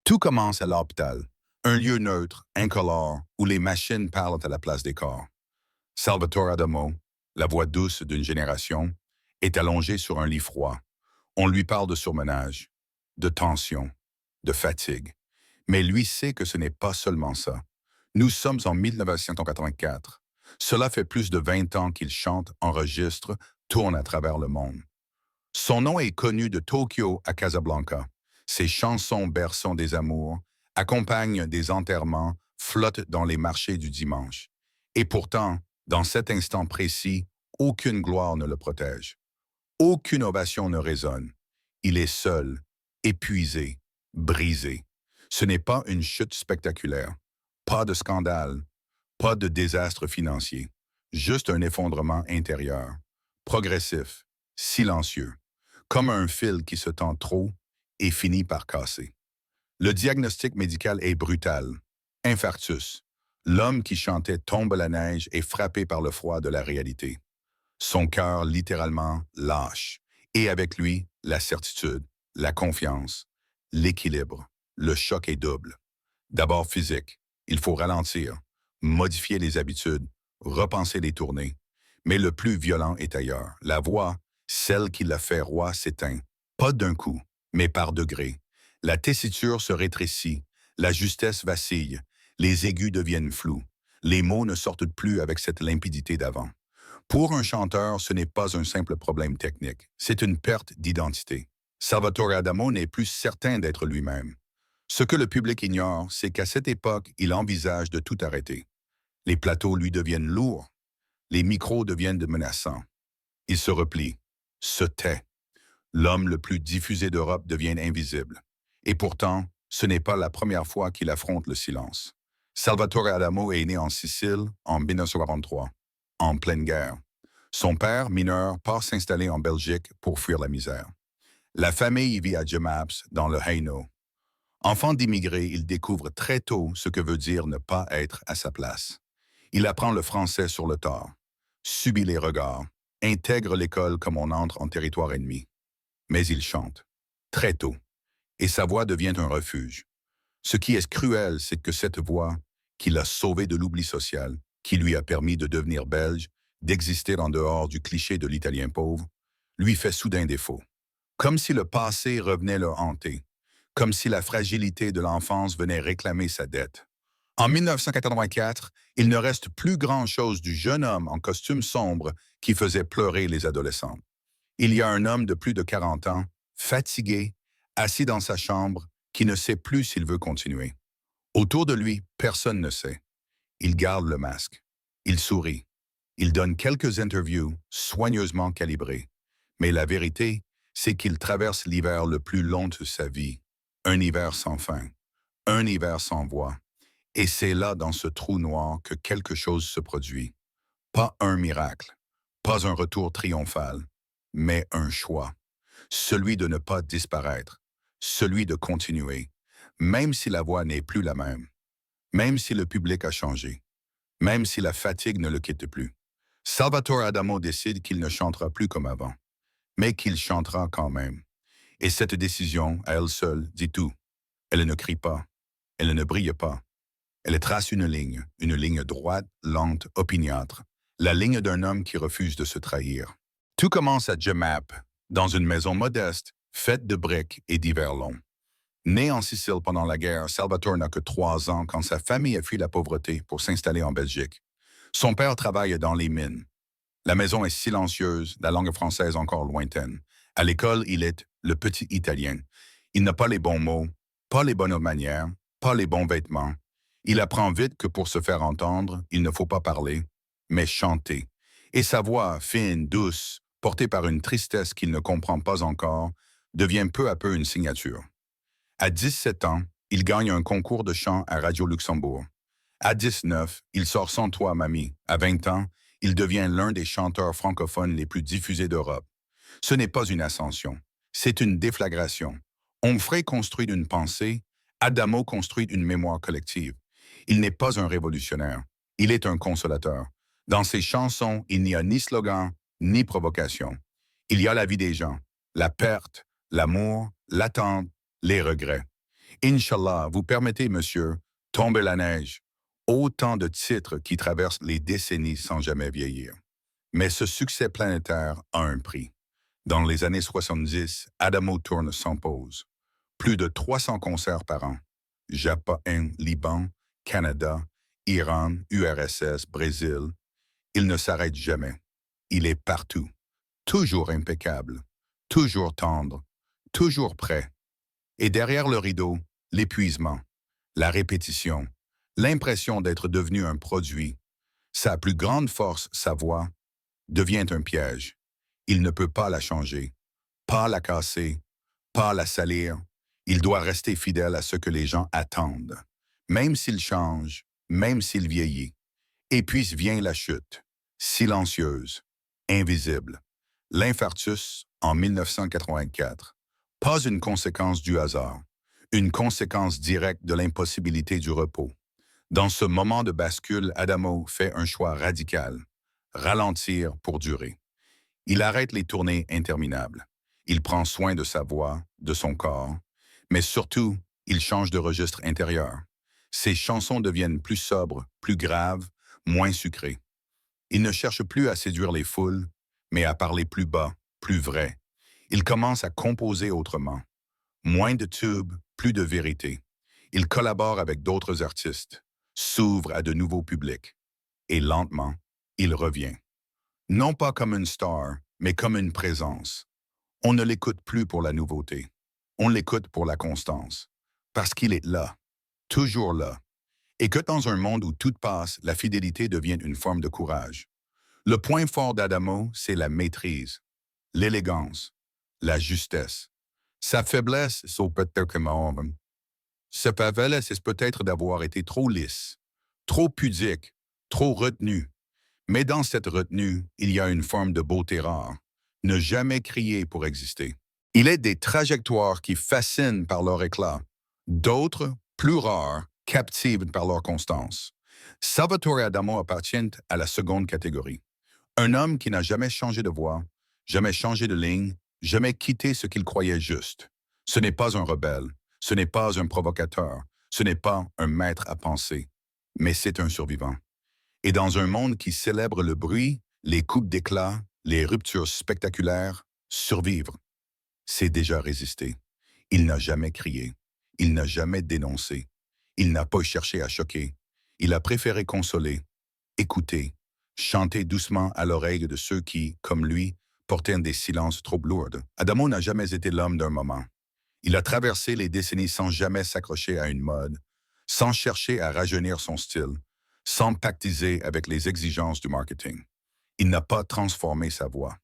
Tout commence à l'hôpital, un lieu neutre, incolore, où les machines parlent à la place des corps. Salvatore Adamo, la voix douce d'une génération, est allongé sur un lit froid. On lui parle de surmenage, de tension, de fatigue. Mais lui sait que ce n'est pas seulement ça. Nous sommes en 1984. Cela fait plus de 20 ans qu'il chante, enregistre, tourne à travers le monde. Son nom est connu de Tokyo à Casablanca. Ses chansons berçant des amours, accompagnent des enterrements, flottent dans les marchés du dimanche. Et pourtant, dans cet instant précis, aucune gloire ne le protège. Aucune ovation ne résonne. Il est seul, épuisé, brisé. Ce n'est pas une chute spectaculaire, pas de scandale, pas de désastre financier, juste un effondrement intérieur, progressif, silencieux, comme un fil qui se tend trop et finit par casser. Le diagnostic médical est brutal. Infarctus. L'homme qui chantait tombe à la neige et frappé par le froid de la réalité. Son cœur littéralement lâche. Et avec lui, la certitude, la confiance, l'équilibre. Le choc est double. D'abord physique. Il faut ralentir, modifier les habitudes, repenser les tournées. Mais le plus violent est ailleurs. La voix, celle qui l'a fait roi, s'éteint. Pas d'un coup, mais par degrés. La tessiture se rétrécit, la justesse vacille, les aigus deviennent flous. Les mots ne sortent plus avec cette limpidité d'avant. Pour un chanteur, ce n'est pas un simple problème technique, c'est une perte d'identité. Salvatore Adamo n'est plus certain d'être lui-même. Ce que le public ignore, c'est qu'à cette époque, il envisage de tout arrêter. Les plateaux lui deviennent lourds, les micros deviennent menaçants. Il se replie, se tait. L'homme le plus diffusé d'Europe devient invisible. Et pourtant, ce n'est pas la première fois qu'il affronte le silence. Salvatore Adamo est né en Sicile en 1943, en pleine guerre. Son père, mineur, part s'installer en Belgique pour fuir la misère. La famille vit à Jemappes, dans le Hainaut. Enfant d'immigrés, il découvre très tôt ce que veut dire ne pas être à sa place. Il apprend le français sur le tard, subit les regards, intègre l'école comme on entre en territoire ennemi. Mais il chante, très tôt, et sa voix devient un refuge. Ce qui est cruel, c'est que cette voix, qui l'a sauvé de l'oubli social, qui lui a permis de devenir belge, d'exister en dehors du cliché de l'italien pauvre, lui fait soudain défaut. Comme si le passé revenait le hanter, comme si la fragilité de l'enfance venait réclamer sa dette. En 1984, il ne reste plus grand-chose du jeune homme en costume sombre qui faisait pleurer les adolescents. Il y a un homme de plus de 40 ans, fatigué, assis dans sa chambre, qui ne sait plus s'il veut continuer. Autour de lui, personne ne sait. Il garde le masque. Il sourit. Il donne quelques interviews soigneusement calibrées. Mais la vérité, c'est qu'il traverse l'hiver le plus long de sa vie. Un hiver sans fin. Un hiver sans voix. Et c'est là, dans ce trou noir, que quelque chose se produit. Pas un miracle. Pas un retour triomphal. Mais un choix. Celui de ne pas disparaître. Celui de continuer. Même si la voix n'est plus la même. Même si le public a changé. Même si la fatigue ne le quitte plus. Salvatore Adamo décide qu'il ne chantera plus comme avant, mais qu'il chantera quand même. Et cette décision, à elle seule, dit tout. Elle ne crie pas, elle ne brille pas. Elle trace une ligne droite, lente, opiniâtre, la ligne d'un homme qui refuse de se trahir. Tout commence à Jemappes, dans une maison modeste, faite de briques et d'hiver longs. Né en Sicile pendant la guerre, Salvatore n'a que 3 ans quand sa famille a fui la pauvreté pour s'installer en Belgique. Son père travaille dans les mines. La maison est silencieuse, la langue française encore lointaine. À l'école, il est le petit Italien. Il n'a pas les bons mots, pas les bonnes manières, pas les bons vêtements. Il apprend vite que pour se faire entendre, il ne faut pas parler, mais chanter. Et sa voix, fine, douce, portée par une tristesse qu'il ne comprend pas encore, devient peu à peu une signature. À 17 ans, il gagne un concours de chant à Radio Luxembourg. À 19, il sort Sans toi, mamie. À 20 ans, il devient l'un des chanteurs francophones les plus diffusés d'Europe. Ce n'est pas une ascension, c'est une déflagration. Onfray construit une pensée, Adamo construit une mémoire collective. Il n'est pas un révolutionnaire, il est un consolateur. Dans ses chansons, il n'y a ni slogan, ni provocation. Il y a la vie des gens, la perte, l'amour, l'attente, les regrets. Inch'Allah, vous permettez, monsieur, tomber la neige. Autant de titres qui traversent les décennies sans jamais vieillir. Mais ce succès planétaire a un prix. Dans les années 70, Adamo tourne sans pause. Plus de 300 concerts par an. Japon, Liban, Canada, Iran, URSS, Brésil. Il ne s'arrête jamais. Il est partout. Toujours impeccable. Toujours tendre. Toujours prêt. Et derrière le rideau, l'épuisement, la répétition, l'impression d'être devenu un produit. Sa plus grande force, sa voix, devient un piège. Il ne peut pas la changer, pas la casser, pas la salir. Il doit rester fidèle à ce que les gens attendent, même s'il change, même s'il vieillit. Et puis vient la chute, silencieuse, invisible. L'infarctus en 1984. Pas une conséquence du hasard, une conséquence directe de l'impossibilité du repos. Dans ce moment de bascule, Adamo fait un choix radical, ralentir pour durer. Il arrête les tournées interminables. Il prend soin de sa voix, de son corps, mais surtout, il change de registre intérieur. Ses chansons deviennent plus sobres, plus graves, moins sucrées. Il ne cherche plus à séduire les foules, mais à parler plus bas, plus vrai. Il commence à composer autrement. Moins de tubes, plus de vérité. Il collabore avec d'autres artistes, s'ouvre à de nouveaux publics. Et lentement, il revient. Non pas comme une star, mais comme une présence. On ne l'écoute plus pour la nouveauté. On l'écoute pour la constance. Parce qu'il est là, toujours là. Et que dans un monde où tout passe, la fidélité devient une forme de courage. Le point fort d'Adamo, c'est la maîtrise, l'élégance, la justesse. Sa faiblesse, c'est peut-être comme sa faiblesse, c'est peut-être d'avoir été trop lisse, trop pudique, trop retenu. Mais dans cette retenue, il y a une forme de beauté rare. Ne jamais crier pour exister. Il est des trajectoires qui fascinent par leur éclat. D'autres, plus rares, captivent par leur constance. Salvatore Adamo appartient à la seconde catégorie. Un homme qui n'a jamais changé de voix, jamais changé de ligne, jamais quitté ce qu'il croyait juste. Ce n'est pas un rebelle, ce n'est pas un provocateur, ce n'est pas un maître à penser, mais c'est un survivant. Et dans un monde qui célèbre le bruit, les coupes d'éclat, les ruptures spectaculaires, survivre, c'est déjà résister. Il n'a jamais crié, il n'a jamais dénoncé, il n'a pas cherché à choquer, il a préféré consoler, écouter, chanter doucement à l'oreille de ceux qui, comme lui, portaient des silences trop lourds. Adamo n'a jamais été l'homme d'un moment. Il a traversé les décennies sans jamais s'accrocher à une mode, sans chercher à rajeunir son style, sans pactiser avec les exigences du marketing. Il n'a pas transformé sa voix.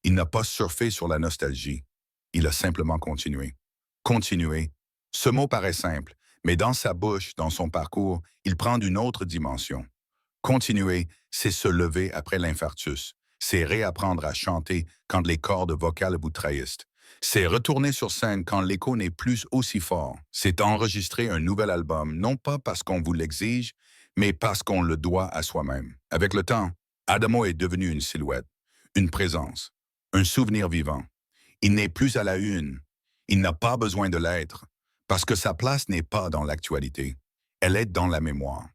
Il n'a pas surfé sur la nostalgie. Il a simplement continué. Continuer. Ce mot paraît simple, mais dans sa bouche, dans son parcours, il prend d'une autre dimension. Continuer, c'est se lever après l'infarctus. C'est réapprendre à chanter quand les cordes vocales vous trahissent. C'est retourner sur scène quand l'écho n'est plus aussi fort. C'est enregistrer un nouvel album, non pas parce qu'on vous l'exige, mais parce qu'on le doit à soi-même. Avec le temps, Adamo est devenu une silhouette, une présence, un souvenir vivant. Il n'est plus à la une. Il n'a pas besoin de l'être, parce que sa place n'est pas dans l'actualité. Elle est dans la mémoire,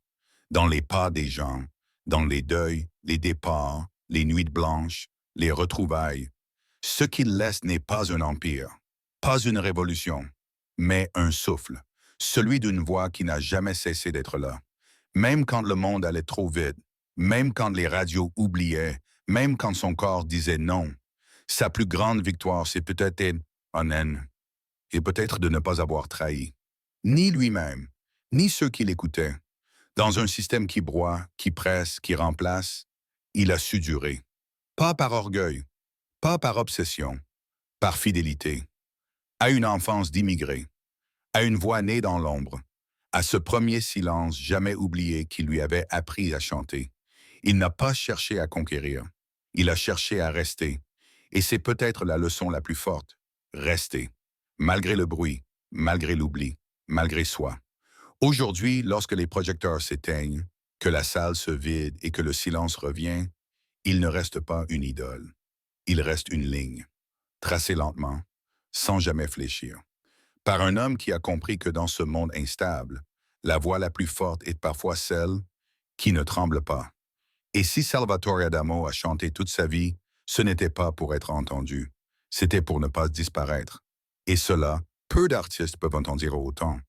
dans les pas des gens, dans les deuils, les départs, les nuits blanches, les retrouvailles. Ce qu'il laisse n'est pas un empire, pas une révolution, mais un souffle, celui d'une voix qui n'a jamais cessé d'être là. Même quand le monde allait trop vite, même quand les radios oubliaient, même quand son corps disait non. Sa plus grande victoire, c'est peut-être être honnête et peut-être de ne pas avoir trahi. Ni lui-même, ni ceux qui l'écoutaient. Dans un système qui broie, qui presse, qui remplace, il a su durer. Pas par orgueil, pas par obsession, par fidélité. À une enfance d'immigré, à une voix née dans l'ombre, à ce premier silence jamais oublié qui lui avait appris à chanter. Il n'a pas cherché à conquérir, il a cherché à rester. Et c'est peut-être la leçon la plus forte, rester, malgré le bruit, malgré l'oubli, malgré soi. Aujourd'hui, lorsque les projecteurs s'éteignent, que la salle se vide et que le silence revient, il ne reste pas une idole. Il reste une ligne, tracée lentement, sans jamais fléchir. par un homme qui a compris que dans ce monde instable, la voix la plus forte est parfois celle qui ne tremble pas. Et si Salvatore Adamo a chanté toute sa vie, ce n'était pas pour être entendu, c'était pour ne pas disparaître. Et cela, peu d'artistes peuvent en dire autant.